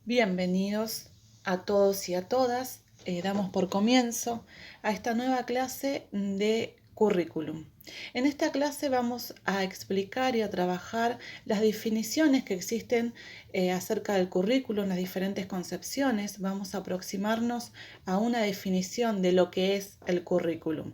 Bienvenidos a todos y a todas. Damos por comienzo a esta nueva clase de currículum. En esta clase vamos a explicar y a trabajar las definiciones que existen acerca del currículum, las diferentes concepciones. Vamos a aproximarnos a una definición de lo que es el currículum.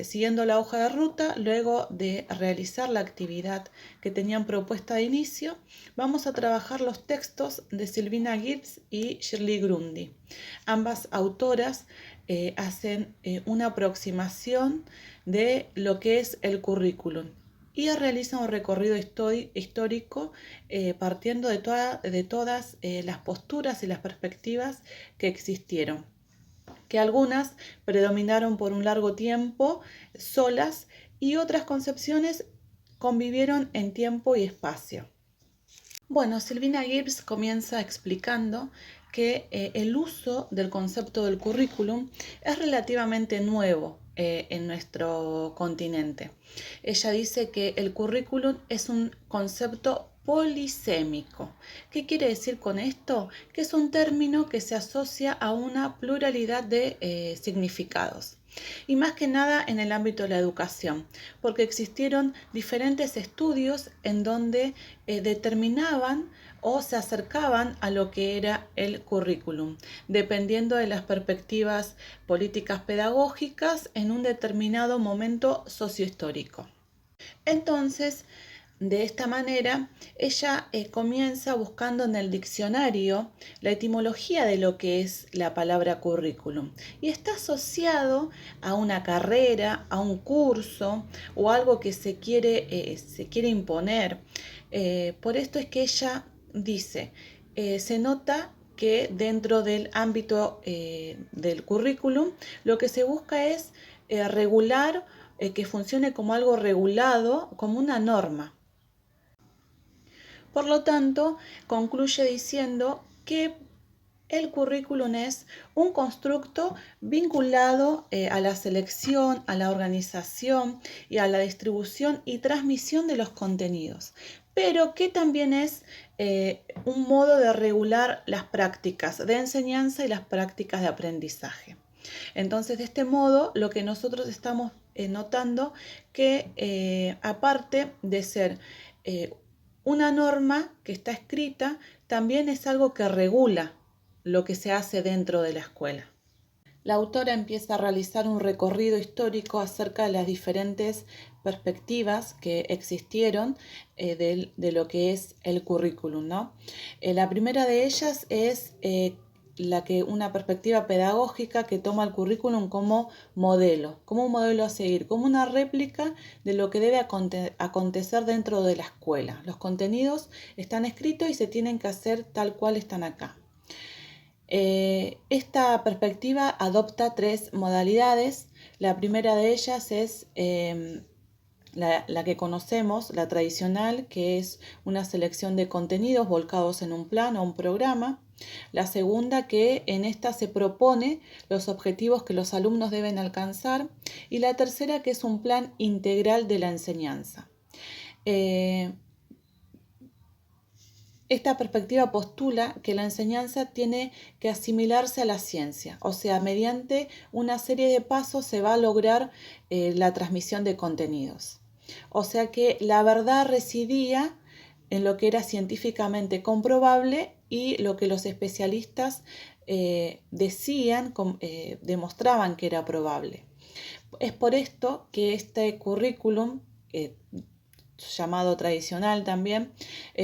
Siguiendo la hoja de ruta, luego de realizar la actividad que tenían propuesta de inicio, vamos a trabajar los textos de Silvina Gibbs y Shirley Grundy. Ambas autoras hacen una aproximación de lo que es el currículum y realizan un recorrido histórico partiendo de todas las posturas y las perspectivas que existieron, que algunas predominaron por un largo tiempo solas y otras concepciones convivieron en tiempo y espacio. Bueno, Silvina Gibbs comienza explicando que el uso del concepto del currículum es relativamente nuevo en nuestro continente. Ella dice que el currículum es un concepto polisémico. ¿Qué quiere decir con esto? Que es un término que se asocia a una pluralidad de significados. Y más que nada en el ámbito de la educación, porque existieron diferentes estudios en donde determinaban o se acercaban a lo que era el currículum, dependiendo de las perspectivas políticas pedagógicas en un determinado momento sociohistórico. Entonces, de esta manera, ella comienza buscando en el diccionario la etimología de lo que es la palabra currículum y está asociado a una carrera, a un curso o algo que se quiere imponer. Por esto es que ella dice, se nota que dentro del ámbito del currículum lo que se busca es regular, que funcione como algo regulado, como una norma. Por lo tanto, concluye diciendo que el currículum es un constructo vinculado a la selección, a la organización y a la distribución y transmisión de los contenidos, pero que también es un modo de regular las prácticas de enseñanza y las prácticas de aprendizaje. Entonces, de este modo, lo que nosotros estamos notando que aparte de ser una norma que está escrita, también es algo que regula lo que se hace dentro de la escuela. La autora empieza a realizar un recorrido histórico acerca de las diferentes perspectivas que existieron de lo que es el currículum, ¿no? La primera de ellas es una perspectiva pedagógica que toma el currículum como un modelo a seguir, como una réplica de lo que debe acontecer dentro de la escuela. Los contenidos están escritos y se tienen que hacer tal cual están acá. Esta perspectiva adopta tres modalidades. La primera de ellas es la que conocemos, la tradicional, que es una selección de contenidos volcados en un plan o un programa. La segunda, que en esta se propone los objetivos que los alumnos deben alcanzar. Y la tercera, que es un plan integral de la enseñanza. Esta perspectiva postula que la enseñanza tiene que asimilarse a la ciencia, o sea, mediante una serie de pasos se va a lograr la transmisión de contenidos. O sea que la verdad residía en lo que era científicamente comprobable y lo que los especialistas demostraban que era probable. Es por esto que este currículum, llamado tradicional también,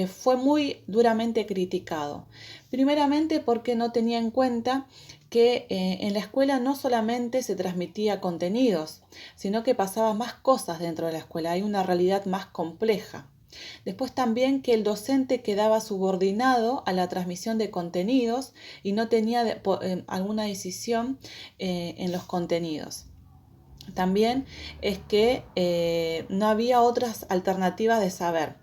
fue muy duramente criticado. Primeramente porque no tenía en cuenta que en la escuela no solamente se transmitía contenidos, sino que pasaban más cosas dentro de la escuela, hay una realidad más compleja. Después también que el docente quedaba subordinado a la transmisión de contenidos y no tenía alguna decisión en los contenidos. También es que no había otras alternativas de saber,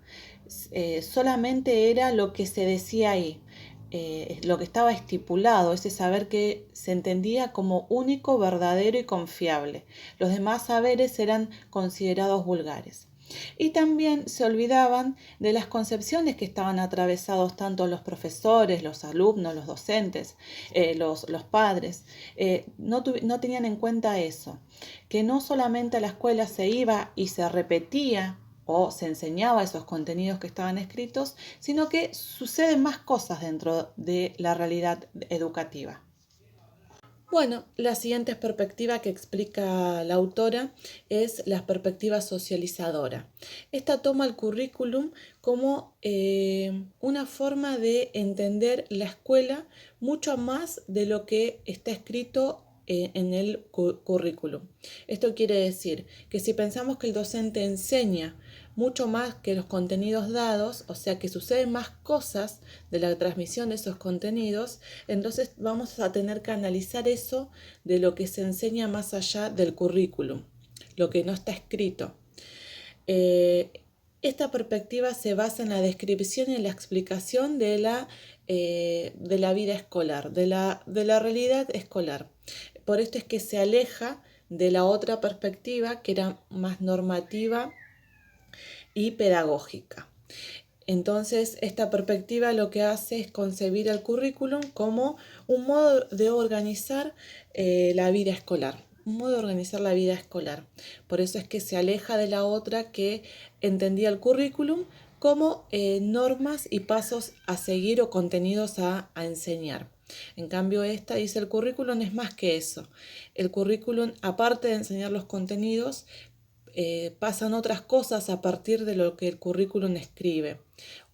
solamente era lo que se decía ahí, lo que estaba estipulado, ese saber que se entendía como único, verdadero y confiable. Los demás saberes eran considerados vulgares. Y también se olvidaban de las concepciones que estaban atravesados tanto los profesores, los alumnos, los docentes, los padres. No tenían en cuenta eso, que no solamente a la escuela se iba y se repetía o se enseñaba esos contenidos que estaban escritos, sino que suceden más cosas dentro de la realidad educativa. Bueno, la siguiente perspectiva que explica la autora es la perspectiva socializadora. Esta toma el currículum como una forma de entender la escuela mucho más de lo que está escrito en el currículum. Esto quiere decir que si pensamos que el docente enseña mucho más que los contenidos dados, o sea que suceden más cosas de la transmisión de esos contenidos, entonces vamos a tener que analizar eso de lo que se enseña más allá del currículum, lo que no está escrito. Esta perspectiva se basa en la descripción y en la explicación de la vida escolar, de la realidad escolar. Por esto es que se aleja de la otra perspectiva que era más normativa y pedagógica. Entonces, esta perspectiva lo que hace es concebir el currículum como un modo de organizar la vida escolar, un modo de organizar la vida escolar. Por eso es que se aleja de la otra que entendía el currículum como normas y pasos a seguir o contenidos a enseñar. En cambio, esta dice el currículum es más que eso. El currículum, aparte de enseñar los contenidos, pasan otras cosas a partir de lo que el currículum escribe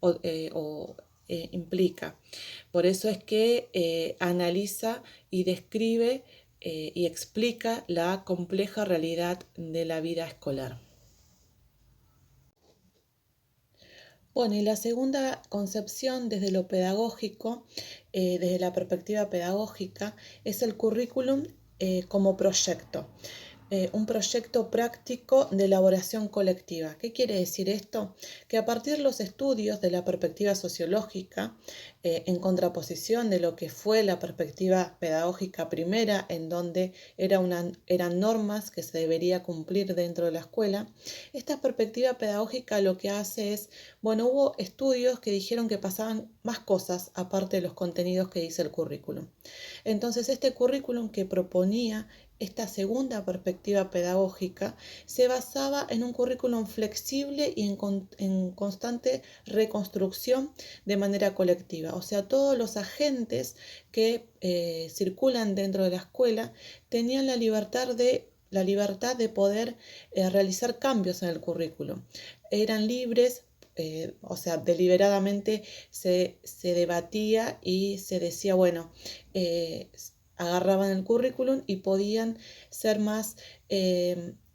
o implica. Por eso es que analiza y describe y explica la compleja realidad de la vida escolar. Bueno, y la segunda concepción desde lo pedagógico, desde la perspectiva pedagógica, es el currículum como proyecto. Un proyecto práctico de elaboración colectiva. ¿Qué quiere decir esto? Que a partir de los estudios de la perspectiva sociológica, en contraposición de lo que fue la perspectiva pedagógica primera, en donde eran normas que se debería cumplir dentro de la escuela, esta perspectiva pedagógica lo que hace es, bueno, hubo estudios que dijeron que pasaban más cosas aparte de los contenidos que dice el currículum. Entonces, este currículum que proponía esta segunda perspectiva pedagógica se basaba en un currículum flexible y en constante reconstrucción de manera colectiva. O sea, todos los agentes que circulan dentro de la escuela tenían la libertad de poder realizar cambios en el currículum. Eran libres. O sea, deliberadamente se debatía y se decía, bueno, agarraban el currículum y podían ser más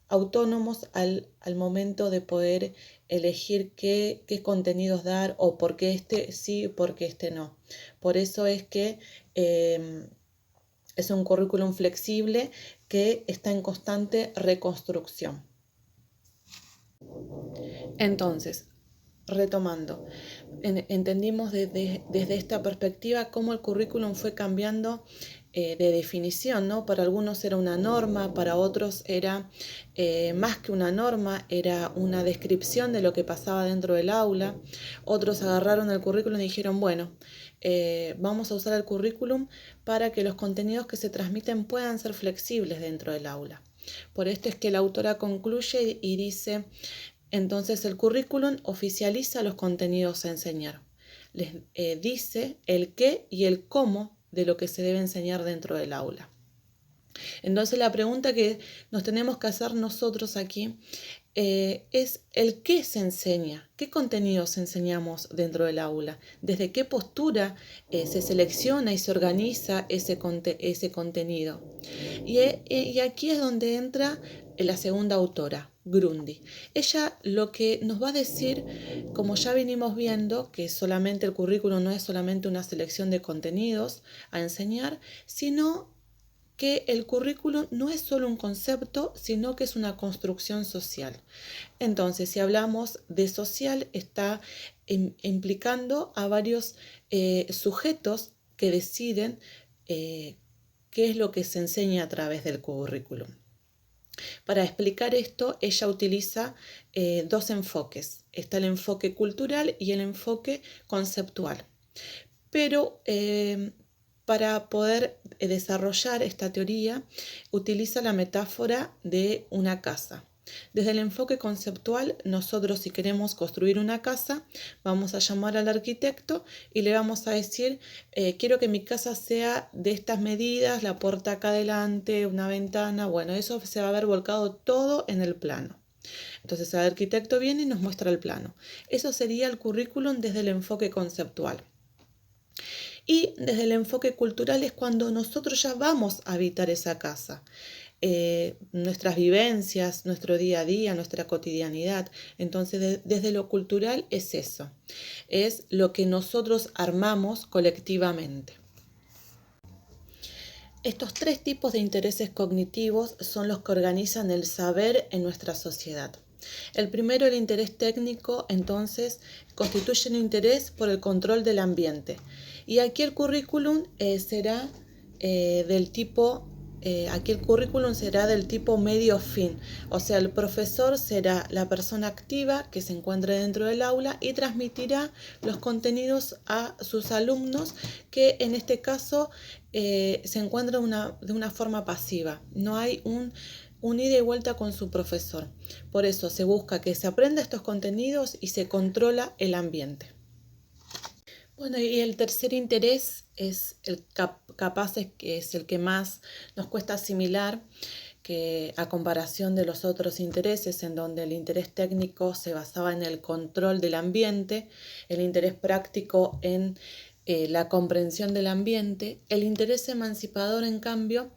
autónomos al momento de poder elegir qué contenidos dar o por qué este sí, por qué este no. Por eso es que es un currículum flexible que está en constante reconstrucción. Entonces, retomando, entendimos desde esta perspectiva cómo el currículum fue cambiando de definición, ¿no? Para algunos era una norma, para otros era más que una norma, era una descripción de lo que pasaba dentro del aula. Otros agarraron el currículum y dijeron, bueno, vamos a usar el currículum para que los contenidos que se transmiten puedan ser flexibles dentro del aula. Por esto es que la autora concluye y dice, entonces el currículum oficializa los contenidos a enseñar. Les dice el qué y el cómo de lo que se debe enseñar dentro del aula. Entonces la pregunta que nos tenemos que hacer nosotros aquí es el qué se enseña, qué contenidos enseñamos dentro del aula, desde qué postura se selecciona y se organiza ese contenido. Y aquí es donde entra la segunda autora, Grundy. Ella lo que nos va a decir, como ya venimos viendo, que solamente el currículum no es solamente una selección de contenidos a enseñar, sino que el currículum no es solo un concepto, sino que es una construcción social. Entonces, si hablamos de social, está implicando a varios sujetos que deciden qué es lo que se enseña a través del currículum. Para explicar esto, ella utiliza dos enfoques. Está el enfoque cultural y el enfoque conceptual. Pero para poder desarrollar esta teoría, utiliza la metáfora de una casa. Desde el enfoque conceptual, nosotros si queremos construir una casa, vamos a llamar al arquitecto y le vamos a decir, quiero que mi casa sea de estas medidas, la puerta acá adelante, una ventana, bueno, eso se va a ver volcado todo en el plano. Entonces el arquitecto viene y nos muestra el plano. Eso sería el currículum desde el enfoque conceptual. Y desde el enfoque cultural es cuando nosotros ya vamos a habitar esa casa. Nuestras vivencias, nuestro día a día, nuestra cotidianidad. Entonces, desde lo cultural es eso, es lo que nosotros armamos colectivamente. Estos tres tipos de intereses cognitivos son los que organizan el saber en nuestra sociedad. El primero, el interés técnico, entonces, constituye un interés por el control del ambiente. Y aquí el currículum será del tipo aquí el currículum será del tipo medio-fin, o sea, el profesor será la persona activa que se encuentre dentro del aula y transmitirá los contenidos a sus alumnos, que en este caso se encuentran de una forma pasiva. No hay un ida y vuelta con su profesor. Por eso se busca que se aprenda estos contenidos y se controla el ambiente. Bueno, y el tercer interés es el capaz que es el que más nos cuesta asimilar, que a comparación de los otros intereses, en donde el interés técnico se basaba en el control del ambiente, el interés práctico en la comprensión del ambiente, el interés emancipador, en cambio,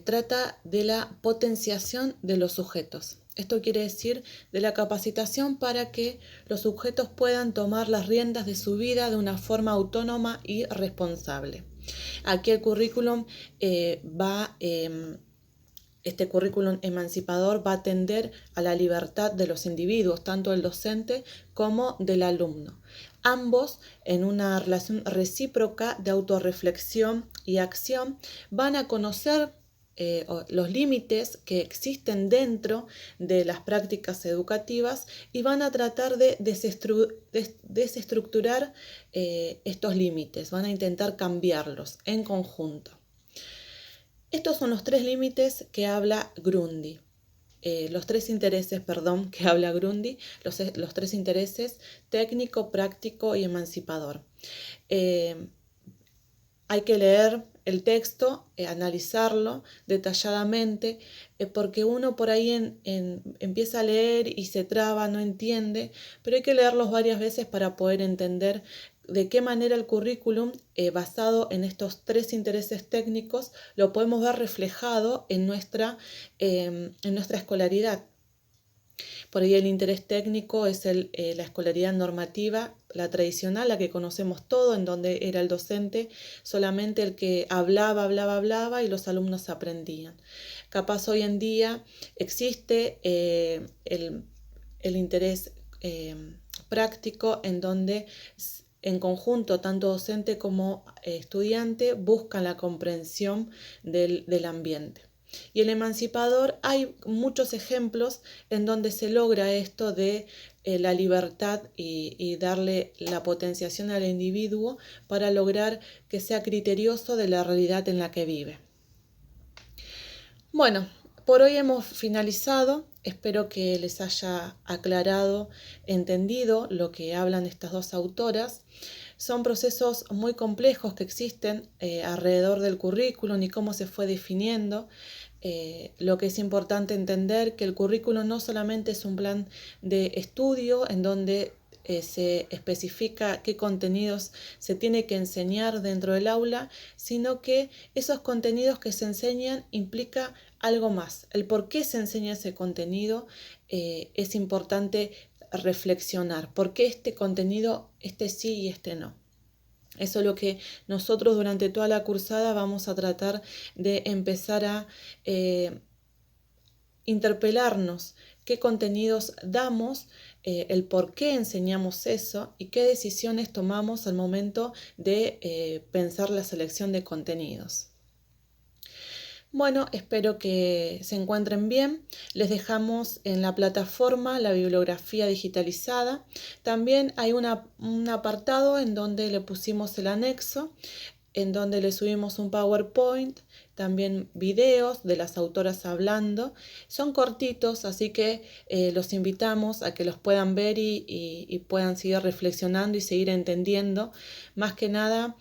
trata de la potenciación de los sujetos. Esto quiere decir de la capacitación para que los sujetos puedan tomar las riendas de su vida de una forma autónoma y responsable. Aquí el currículum este currículum emancipador va a tender a la libertad de los individuos, tanto del docente como del alumno. Ambos, en una relación recíproca de autorreflexión y acción, van a conocer los límites que existen dentro de las prácticas educativas y van a tratar de desestructurar estos límites, van a intentar cambiarlos en conjunto. Estos son los tres límites que habla Grundy. Los tres intereses, perdón, que habla Grundy, los tres intereses técnico, práctico y emancipador. Hay que leer el texto, analizarlo detalladamente, porque uno por ahí empieza a leer y se traba, no entiende, pero hay que leerlos varias veces para poder entender de qué manera el currículum, basado en estos tres intereses técnicos, lo podemos ver reflejado en nuestra escolaridad. Por ahí el interés técnico es la escolaridad normativa, la tradicional, la que conocemos todo, en donde era el docente solamente el que hablaba y los alumnos aprendían. Capaz hoy en día existe el interés práctico, en donde en conjunto tanto docente como estudiante buscan la comprensión del ambiente. Y el emancipador, hay muchos ejemplos en donde se logra esto de la libertad y darle la potenciación al individuo para lograr que sea criterioso de la realidad en la que vive. Bueno, por hoy hemos finalizado. Espero que les haya aclarado, entendido lo que hablan estas dos autoras. Son procesos muy complejos que existen alrededor del currículum y cómo se fue definiendo. Lo que es importante entender que el currículum no solamente es un plan de estudio en donde se especifica qué contenidos se tiene que enseñar dentro del aula, sino que esos contenidos que se enseñan implica algo más. El por qué se enseña ese contenido es importante reflexionar. ¿Por qué este contenido, este sí y este no? Eso es lo que nosotros durante toda la cursada vamos a tratar de empezar a interpelarnos, qué contenidos damos, el por qué enseñamos eso y qué decisiones tomamos al momento de pensar la selección de contenidos. Bueno, espero que se encuentren bien. Les dejamos en la plataforma la bibliografía digitalizada. También hay un apartado en donde le pusimos el anexo, en donde le subimos un PowerPoint, también videos de las autoras hablando. Son cortitos, así que los invitamos a que los puedan ver y puedan seguir reflexionando y seguir entendiendo, más que nada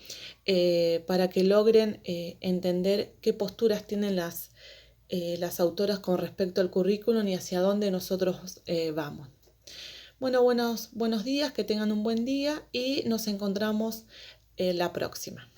para que logren entender qué posturas tienen las autoras con respecto al currículum y hacia dónde nosotros vamos. Bueno, buenos días, que tengan un buen día y nos encontramos la próxima.